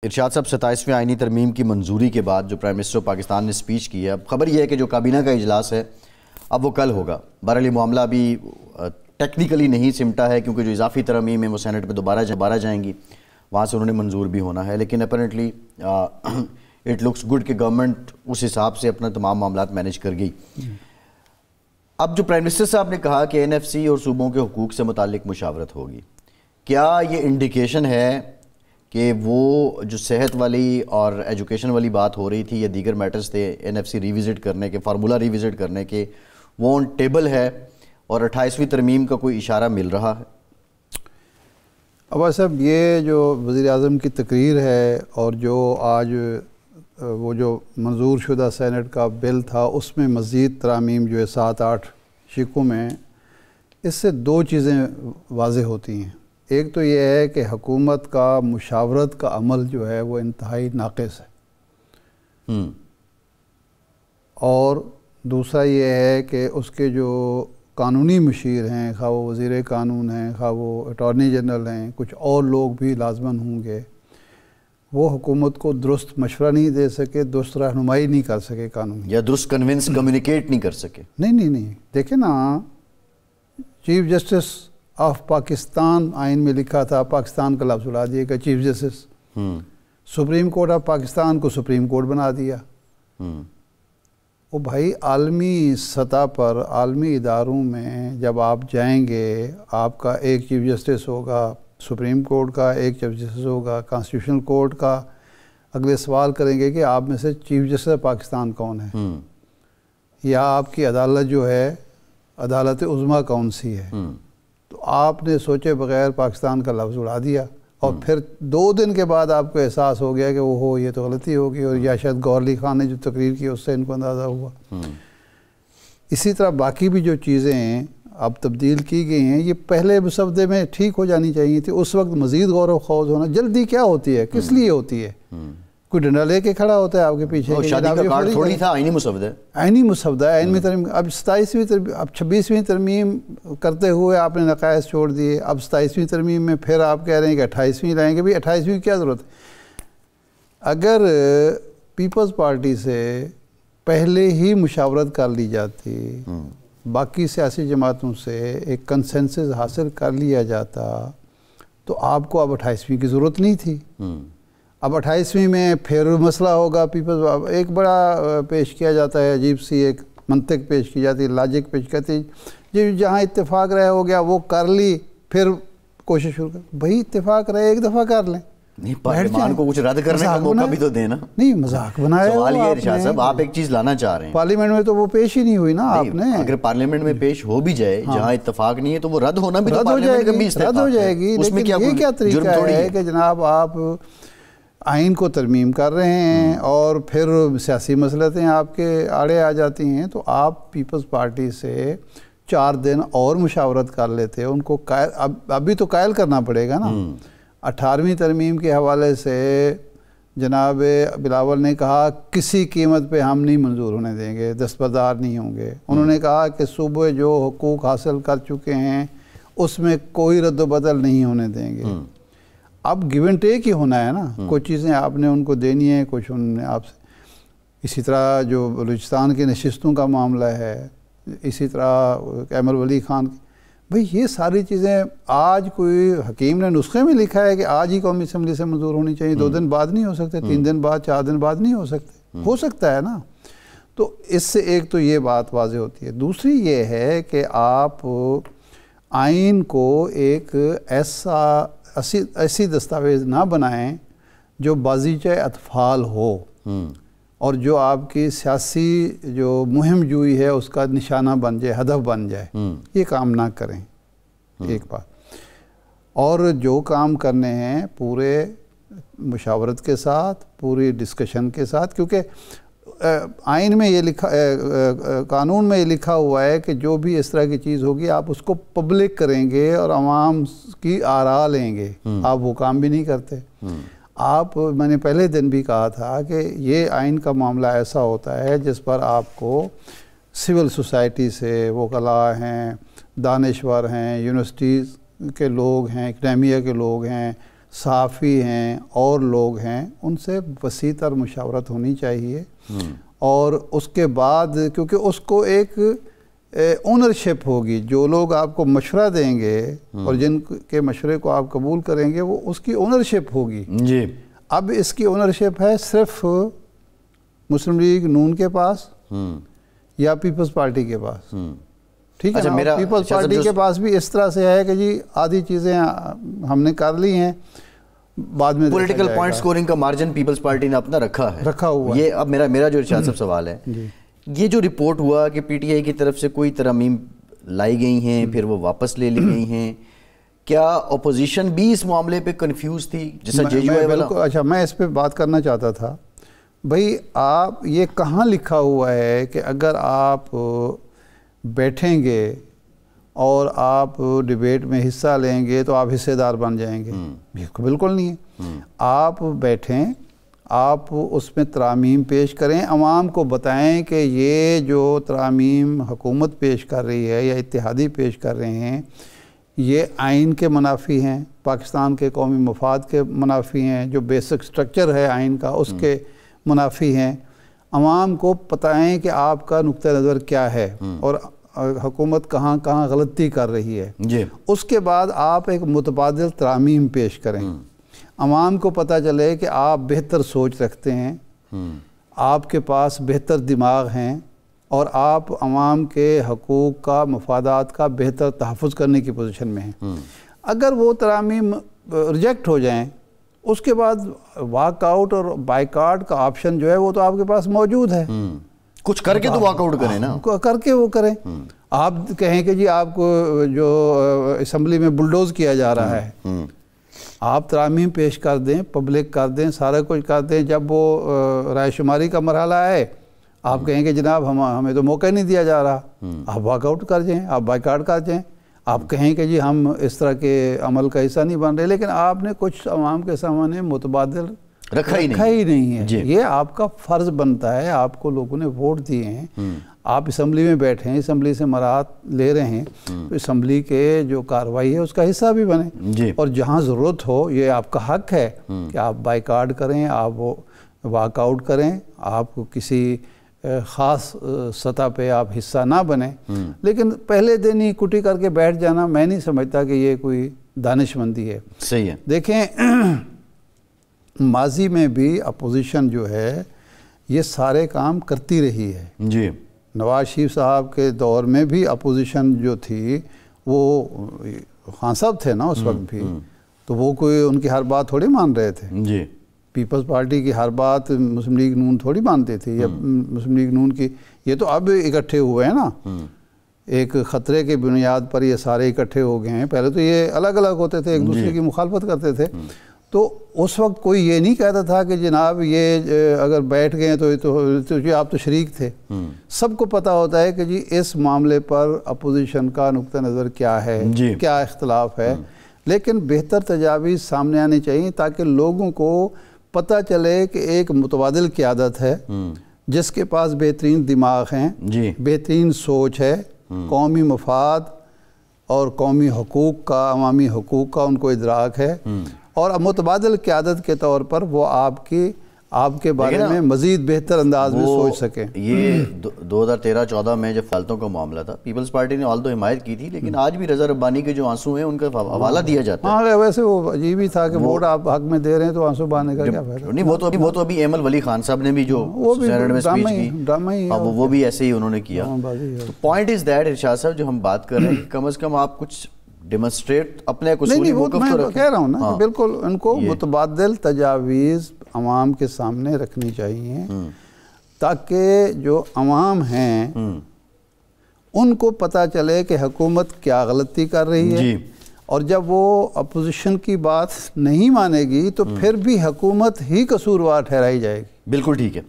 ارشاد صاحب 27ویں آئینی ترمیم کی منظوری کے بعد جو پرائم منسٹر پاکستان نے سپیچ کی ہے، اب خبر یہ ہے کہ جو کابینہ کا اجلاس ہے اب وہ کل ہوگا۔ بہرحال یہ معاملہ ابھی ٹیکنیکلی نہیں سمٹا ہے کیونکہ جو اضافی ترمیم ہے وہ سینٹ پہ دوبارہ جائیں گی، وہاں سے انہوں نے منظور بھی ہونا ہے، لیکن اپیرنٹلی اٹ لکس گڈ کہ گورنمنٹ اس حساب سے اپنا تمام معاملات مینیج کر گئی۔ اب جو پرائم منسٹر صاحب نے کہا کہ NFC اور صوبوں کے حقوق سے متعلق مشاورت ہوگی، کیا یہ انڈیکیشن ہے کہ وہ جو صحت والی اور ایجوکیشن والی بات ہو رہی تھی یا دیگر میٹرز تھے NFC ریوزٹ کرنے کے، فارمولا ریوزٹ کرنے کے، وہ آن ٹیبل ہے اور 28ویں ترمیم کا کوئی اشارہ مل رہا ہے؟ عباس صاحب، یہ جو وزیر اعظم کی تقریر ہے اور جو آج وہ جو منظور شدہ سینٹ کا بل تھا اس میں مزید ترامیم جو ہے 7-8 شقوں میں، اس سے دو چیزیں واضح ہوتی ہیں۔ ایک تو یہ ہے کہ حکومت کا مشاورت کا عمل جو ہے وہ انتہائی ناقص ہے، اور دوسرا یہ ہے کہ اس کے جو قانونی مشیر ہیں، خواہ وہ وزیر قانون ہیں، خواہ وہ اٹارنی جنرل ہیں، کچھ اور لوگ بھی لازماً ہوں گے، وہ حکومت کو درست مشورہ نہیں دے سکے، درست رہنمائی نہیں کر سکے قانون، یا درست کنونس کمیونیکیٹ نہیں کر سکے۔ نہیں دیکھیں نا، چیف جسٹس آف پاکستان آئین میں لکھا تھا، پاکستان کا لفظ اڑا دیا کہ chief justice, supreme court of Pakistan کو سپریم کورٹ بنا دیا۔ وہ بھائی عالمی سطح پر، عالمی اداروں میں جب آپ جائیں گے، آپ کا ایک چیف جسٹس ہوگا سپریم کورٹ کا، ایک چیف جسٹس ہوگا کانسٹیٹیوشنل کورٹ کا، اگلے سوال کریں گے کہ آپ میں سے چیف جسٹس پاکستان کون ہے، یا آپ کی عدالت جو ہے عدالت عظمیٰ کون سی ہے۔ تو آپ نے سوچے بغیر پاکستان کا لفظ اڑا دیا، اور پھر 2 دن کے بعد آپ کو احساس ہو گیا کہ وہ یہ تو غلطی ہوگی، اور یا شاید گوہر علی خان نے جو تقریر کی اس سے ان کو اندازہ ہوا۔ اسی طرح باقی بھی جو چیزیں ہیں اب تبدیل کی گئی ہیں، یہ پہلے مسودے میں ٹھیک ہو جانی چاہیے تھی، اس وقت مزید غور و خوض ہونا۔ جلدی کیا ہوتی ہے، کس لیے ہوتی ہے؟ کوئی ڈنڈا لے کے کھڑا ہوتا ہے آپ کے پیچھے؟ شادی کا کارڈ تھوڑی تھا، آئینی مسودہ، آئینی مسودہ ہے، آئین میں ترمیم۔ اب 26ویں ترمیم کرتے ہوئے آپ نے نقائص چھوڑ دیے، اب 27ویں ترمیم میں پھر آپ کہہ رہے ہیں کہ 28ویں لائیں گے۔ بھی 28ویں کی کیا ضرورت ہے؟ اگر پیپلز پارٹی سے پہلے ہی مشاورت کر لی جاتی، باقی سیاسی جماعتوں سے ایک کنسنسس حاصل کر لیا جاتا، تو آپ کو اب 28ویں کی ضرورت نہیں تھی۔ اب 28ویں میں پھر مسئلہ ہوگا۔ پیپلز ایک بڑا پیش کیا جاتا ہے، عجیب سی ایک منطق پیش کی جاتی ہے، لاجک پیش کرتی ہے، جہاں اتفاق رہے ہو گیا وہ کر لی، پھر کوشش شروع کر۔ بھائی اتفاق رہے ایک دفعہ کر لیں، نہیں پارلیمان کو کچھ رد کرنے کا موقع بھی تو دینا۔ نہیں مذاق بنایا۔ سوال یہ ارشاد صاحب، آپ ایک چیز لانا چاہ رہے ہیں، پارلیمنٹ میں تو وہ پیش ہی نہیں ہوئی نا آپ نے۔ اگر پارلیمنٹ میں پیش ہو بھی جائے، جہاں اتفاق نہیں ہے تو وہ رد ہونا بھی تو پارلیمنٹ کا بھی رد ہو جائے گی۔ لیکن یہ کیا طریقہ ہے کہ جناب آپ آئین کو ترمیم کر رہے ہیں اور پھر سیاسی مسئلتیں آپ کے آڑے آ جاتی ہیں، تو آپ پیپلز پارٹی سے 4 دن اور مشاورت کر لیتے، ان کو ابھی تو قائل کرنا پڑے گا نا۔ 18ویں ترمیم کے حوالے سے جناب بلاول نے کہا کسی قیمت پہ ہم نہیں منظور ہونے دیں گے، دستبردار نہیں ہوں گے۔ انہوں نے کہا کہ صوبے جو حقوق حاصل کر چکے ہیں اس میں کوئی رد و بدل نہیں ہونے دیں گے۔ اب گیو اینڈ ٹیک ہی ہونا ہے نا، کچھ چیزیں آپ نے ان کو دینی ہیں، کچھ انہوں نے آپ سے۔ اسی طرح جو بلوچستان کی نشستوں کا معاملہ ہے، اسی طرح ایمل ولی خان کی، بھئی یہ ساری چیزیں آج کوئی حکیم نے نسخے میں لکھا ہے کہ آج ہی قومی اسمبلی سے منظور ہونی چاہیے، 2 دن بعد نہیں ہو سکتے، 3 دن بعد، 4 دن بعد نہیں ہو سکتے، ہو سکتا ہے نا۔ تو اس سے ایک تو یہ بات واضح ہوتی ہے۔ دوسری یہ ہے کہ آپ آئین کو ایک ایسی دستاویز نہ بنائیں جو بازیچہ اطفال ہو، اور جو آپ کی سیاسی جو مہم جوئی ہے اس کا نشانہ بن جائے، ہدف بن جائے۔ یہ کام نہ کریں، ایک بات۔ اور جو کام کرنے ہیں پورے مشاورت کے ساتھ، پوری ڈسکشن کے ساتھ، کیونکہ آئین میں یہ لکھا، قانون میں یہ لکھا ہوا ہے کہ جو بھی اس طرح کی چیز ہوگی آپ اس کو پبلک کریں گے اور عوام کی آراء لیں گے۔ آپ وہ کام بھی نہیں کرتے۔ آپ، میں نے پہلے دن بھی کہا تھا کہ یہ آئین کا معاملہ ایسا ہوتا ہے جس پر آپ کو سول سوسائٹی سے، وکلاء ہیں، دانشور ہیں، یونیورسٹیز کے لوگ ہیں، اکیڈیمیا کے لوگ ہیں، صحافی ہیں اور لوگ ہیں، ان سے وسیع تر مشاورت ہونی چاہیے، اور اس کے بعد کیونکہ اس کو ایک اونرشپ ہوگی، جو لوگ آپ کو مشورہ دیں گے اور جن کے مشورے کو آپ قبول کریں گے وہ اس کی اونرشپ ہوگی جی۔ اب اس کی اونرشپ ہے صرف مسلم لیگ نون کے پاس یا پیپلز پارٹی کے پاس، ٹھیک ہے نا؟ پیپلز پارٹی کے پاس بھی اس طرح سے ہے کہ جی آدھی چیزیں ہم نے کر لی ہیں، بعد میں پولیٹیکل پوائنٹ سکورنگ کا مارجن پیپلز پارٹی نے اپنا رکھا ہوا ہے۔ یہ اب میرا جو ارشاد صاحب سوال ہے، یہ جو رپورٹ ہوا کہ پی ٹی آئی کی طرف سے کوئی ترامیم لائی گئی ہیں پھر وہ واپس لے لی گئی ہیں، کیا اپوزیشن بھی اس معاملے پہ کنفیوز تھی؟ جیسا جے یو اے والا۔ اچھا، میں اس پہ بات کرنا چاہتا تھا، بھئی آپ یہ کہاں لکھا ہوا ہے کہ اگر آپ بیٹھیں گے اور آپ ڈیبیٹ میں حصہ لیں گے تو آپ حصے دار بن جائیں گے؟ بالکل نہیں ہے۔ آپ بیٹھیں، آپ اس میں ترامیم پیش کریں، عوام کو بتائیں کہ یہ جو ترامیم حکومت پیش کر رہی ہے یا اتحادی پیش کر رہے ہیں یہ آئین کے منافی ہیں، پاکستان کے قومی مفاد کے منافی ہیں، جو بیسک سٹرکچر ہے آئین کا اس کے منافی ہیں۔ عوام کو بتائیں کہ آپ کا نقطہ نظر کیا ہے اور حکومت کہاں کہاں غلطی کر رہی ہے، اس کے بعد آپ ایک متبادل ترامیم پیش کریں، عوام کو پتہ چلے کہ آپ بہتر سوچ رکھتے ہیں، آپ کے پاس بہتر دماغ ہیں اور آپ عوام کے حقوق کا، مفادات کا بہتر تحفظ کرنے کی پوزیشن میں ہیں۔ اگر وہ ترامیم ریجیکٹ ہو جائیں، اس کے بعد واک آؤٹ اور بائیکاٹ کا آپشن جو ہے وہ تو آپ کے پاس موجود ہے۔ کچھ کر کے تو واک آؤٹ کریں نا، کر کے وہ کریں۔ آپ کہیں کہ جی آپ کو جو اسمبلی میں بلڈوز کیا جا رہا ہے، آپ ترامیم پیش کر دیں، پبلک کر دیں، سارا کچھ کر دیں، جب وہ رائے شماری کا مرحلہ ہے آپ کہیں کہ جناب ہمیں تو موقع نہیں دیا جا رہا، آپ واک آؤٹ کر جائیں، آپ بائیکاٹ کر جائیں، آپ کہیں کہ جی ہم اس طرح کے عمل کا حصہ نہیں بن رہے، لیکن آپ نے کچھ عوام کے سامنے متبادل رکھا ہی نہیں ہے۔ یہ آپ کا فرض بنتا ہے، آپ کو لوگوں نے ووٹ دیے ہیں، آپ اسمبلی میں بیٹھے ہیں، اسمبلی سے مراعات لے رہے ہیں، تو اسمبلی کے جو کارروائی ہے اس کا حصہ بھی بنیں، اور جہاں ضرورت ہو یہ آپ کا حق ہے کہ آپ بائیکاٹ کریں، آپ وہ واک آؤٹ کریں، آپ کسی خاص سطح پہ آپ حصہ نہ بنیں، لیکن پہلے دن ہی کٹی کر کے بیٹھ جانا میں نہیں سمجھتا کہ یہ کوئی دانش مندی ہے۔ صحیح ہے۔ دیکھیں ماضی میں بھی اپوزیشن جو ہے یہ سارے کام کرتی رہی ہے۔ جی، نواز شریف صاحب کے دور میں بھی اپوزیشن جو تھی وہ خان صاحب تھے نا اس وقت بھی، تو وہ کوئی ان کی ہر بات تھوڑی مان رہے تھے۔ جی، پیپلز پارٹی کی ہر بات مسلم لیگ نون تھوڑی مانتے تھے، یا مسلم لیگ نون کی، یہ تو اب اکٹھے ہوئے ہیں نا، ایک خطرے کے بنیاد پر یہ سارے اکٹھے ہو گئے ہیں، پہلے تو یہ الگ الگ ہوتے تھے، ایک دوسرے کی مخالفت کرتے تھے، تو اس وقت کوئی یہ نہیں کہتا تھا کہ جناب یہ اگر بیٹھ گئے تو یہ آپ تو شریک تھے۔ سب کو پتہ ہوتا ہے کہ جی اس معاملے پر اپوزیشن کا نقطہ نظر کیا ہے، کیا اختلاف ہے، لیکن بہتر تجاویز سامنے آنی چاہیے تاکہ لوگوں کو پتہ چلے کہ ایک متبادل قیادت ہے جس کے پاس بہترین دماغ ہیں، بہترین سوچ ہے، قومی مفاد اور قومی حقوق کا، عوامی حقوق کا ان کو ادراک ہے، اور متبادل قیادت کے طور پر وہ آپ کے بارے میں مزید بہتر انداز میں سوچ سکیں۔ یہ 2013-14 میں جب فالتوں کا معاملہ تھا، پیپلز پارٹی نے آل دو حمایت کی تھی، لیکن آج بھی رضا ربانی کے جو آنسو ہیں ان کا حوالہ دیا جاتا ہے۔ ہاں، ویسے وہ عجیب ہی تھا کہ ووٹ آپ حق میں دے رہے ہیں تو آنسو بہانے کا کیا فائدہ؟ نہیں، وہ تو ابھی ایمل ولی خان صاحب نے بھی جو سینیٹ میں سپیچ کی وہ بھی ایسے ہی انہوں نے کیا۔ تو پوائنٹ از دیٹ ارشاد صاحب، جو ہم بات کر رہے ہیں کم از کم آپ کچھ ڈیمونسٹریٹ اپنے اصولی موقف تو رکھیں۔ کہہ رہا ہوں نا، بالکل ان کو متبادل تجاویز عوام کے سامنے رکھنی چاہیے تاکہ جو عوام ہیں ان کو پتہ چلے کہ حکومت کیا غلطی کر رہی ہے، اور جب وہ اپوزیشن کی بات نہیں مانے گی تو پھر بھی حکومت ہی قصوروار ٹھہرائی جائے گی۔ بالکل ٹھیک ہے۔